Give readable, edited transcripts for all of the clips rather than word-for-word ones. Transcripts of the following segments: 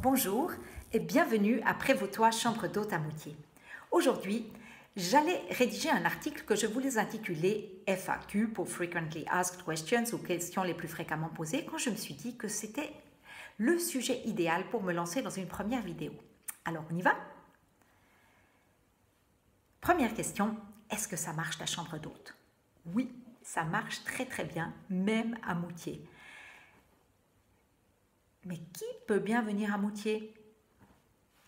Bonjour et bienvenue à Prévost-toi, chambre d'hôte à Moutier. Aujourd'hui, j'allais rédiger un article que je voulais intituler FAQ pour Frequently Asked Questions ou questions les plus fréquemment posées quand je me suis dit que c'était le sujet idéal pour me lancer dans une première vidéo. Alors on y va? Première question, est-ce que ça marche la chambre d'hôte? Oui, ça marche très très bien, même à Moutier. Mais qui peut bien venir à Moutier?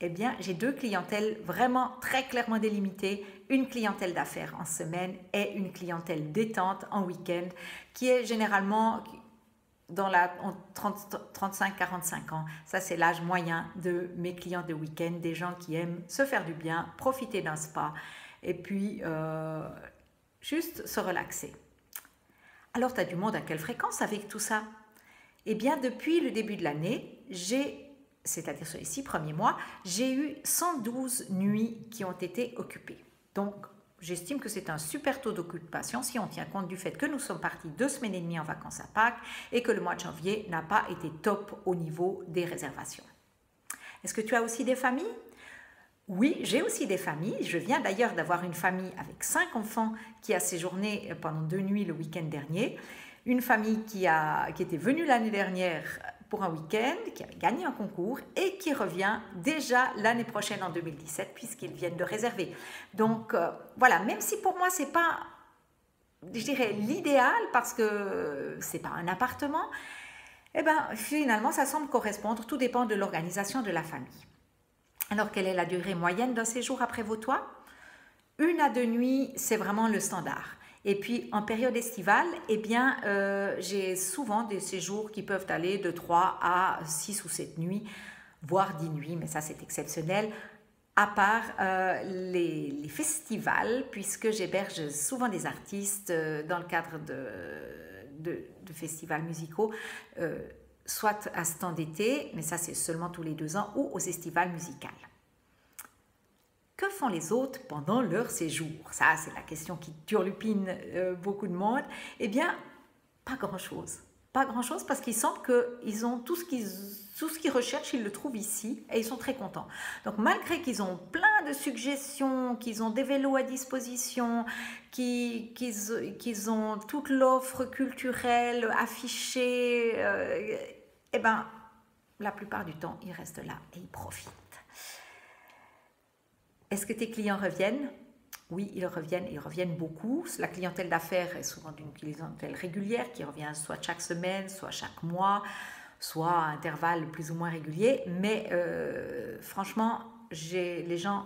Eh bien, j'ai deux clientèles vraiment très clairement délimitées, une clientèle d'affaires en semaine et une clientèle détente en week-end, qui est généralement dans la 35-45 ans. Ça, c'est l'âge moyen de mes clients de week-end, des gens qui aiment se faire du bien, profiter d'un spa et puis juste se relaxer. Alors, tu as du monde à quelle fréquence avec tout ça? Eh bien, depuis le début de l'année, c'est-à-dire sur les 6 premiers mois, j'ai eu 112 nuits qui ont été occupées. Donc, j'estime que c'est un super taux d'occupation si on tient compte du fait que nous sommes partis 2 semaines et demie en vacances à Pâques et que le mois de janvier n'a pas été top au niveau des réservations. Est-ce que tu as aussi des familles? Oui, j'ai aussi des familles. Je viens d'ailleurs d'avoir une famille avec 5 enfants qui a séjourné pendant 2 nuits le week-end dernier. Une famille qui était venue l'année dernière pour un week-end, qui avait gagné un concours et qui revient déjà l'année prochaine en 2017 puisqu'ils viennent de réserver. Donc voilà, même si pour moi c'est pas, je dirais, l'idéal parce que c'est pas un appartement, eh bien finalement ça semble correspondre, tout dépend de l'organisation de la famille. Alors quelle est la durée moyenne d'un séjour à Prévost-toi? 1 à 2 nuits, c'est vraiment le standard. Et puis, en période estivale, eh bien, j'ai souvent des séjours qui peuvent aller de 3 à 6 ou 7 nuits, voire 10 nuits, mais ça, c'est exceptionnel, à part les festivals, puisque j'héberge souvent des artistes dans le cadre de festivals musicaux, soit à ce temps d'été, mais ça, c'est seulement tous les 2 ans, ou aux estivales musicales. Que font les autres pendant leur séjour? Ça, c'est la question qui turlupine beaucoup de monde. Eh bien, pas grand-chose. Pas grand-chose parce qu'il semble qu'ils ont tout ce qu'ils recherchent, ils le trouvent ici et ils sont très contents. Donc, malgré qu'ils ont plein de suggestions, qu'ils ont des vélos à disposition, qu'ils ont toute l'offre culturelle affichée, eh bien, la plupart du temps, ils restent là et ils profitent. Est-ce que tes clients reviennent? Oui, ils reviennent beaucoup. La clientèle d'affaires est souvent une clientèle régulière qui revient soit chaque semaine, soit chaque mois, soit à intervalles plus ou moins réguliers. Mais franchement, les gens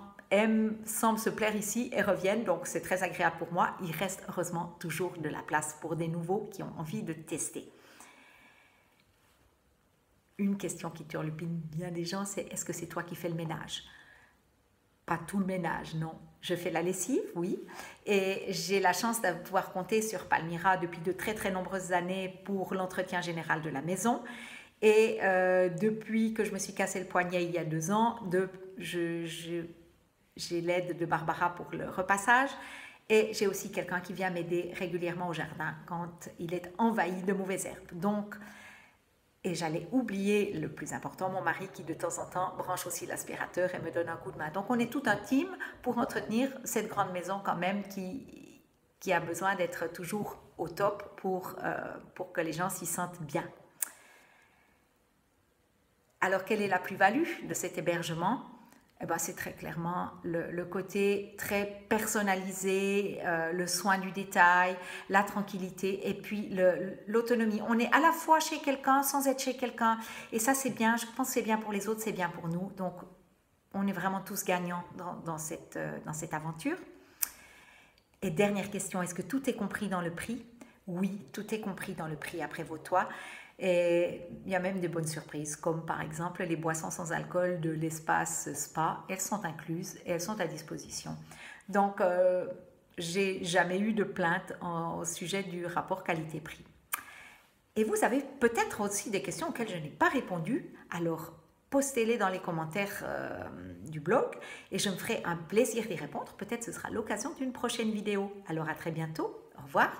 semblent se plaire ici et reviennent, donc c'est très agréable pour moi. Il reste heureusement toujours de la place pour des nouveaux qui ont envie de tester. Une question qui turlupine bien des gens, c'est est-ce que c'est toi qui fais le ménage? Pas tout le ménage, non. Je fais la lessive, oui, et j'ai la chance de pouvoir compter sur Palmyra depuis de très très nombreuses années pour l'entretien général de la maison. Et depuis que je me suis cassé le poignet il y a 2 ans, j'ai l'aide de Barbara pour le repassage. Et j'ai aussi quelqu'un qui vient m'aider régulièrement au jardin quand il est envahi de mauvaises herbes. Donc, et j'allais oublier le plus important, mon mari qui de temps en temps branche aussi l'aspirateur et me donne un coup de main. Donc on est tout un team pour entretenir cette grande maison quand même qui a besoin d'être toujours au top pour que les gens s'y sentent bien. Alors quelle est la plus-value de cet hébergement? Eh ben, c'est très clairement le côté très personnalisé, le soin du détail, la tranquillité et puis l'autonomie. On est à la fois chez quelqu'un sans être chez quelqu'un et ça c'est bien, je pense que c'est bien pour les autres, c'est bien pour nous. Donc on est vraiment tous gagnants dans cette aventure. Et dernière question, est-ce que tout est compris dans le prix? Oui, tout est compris dans le prix à Prévost-toi. Et il y a même des bonnes surprises, comme par exemple les boissons sans alcool de l'espace spa. Elles sont incluses et elles sont à disposition. Donc, j'ai jamais eu de plainte au sujet du rapport qualité-prix. Et vous avez peut-être aussi des questions auxquelles je n'ai pas répondu. Alors, postez-les dans les commentaires du blog et je me ferai un plaisir d'y répondre. Peut-être ce sera l'occasion d'une prochaine vidéo. Alors, à très bientôt. Au revoir.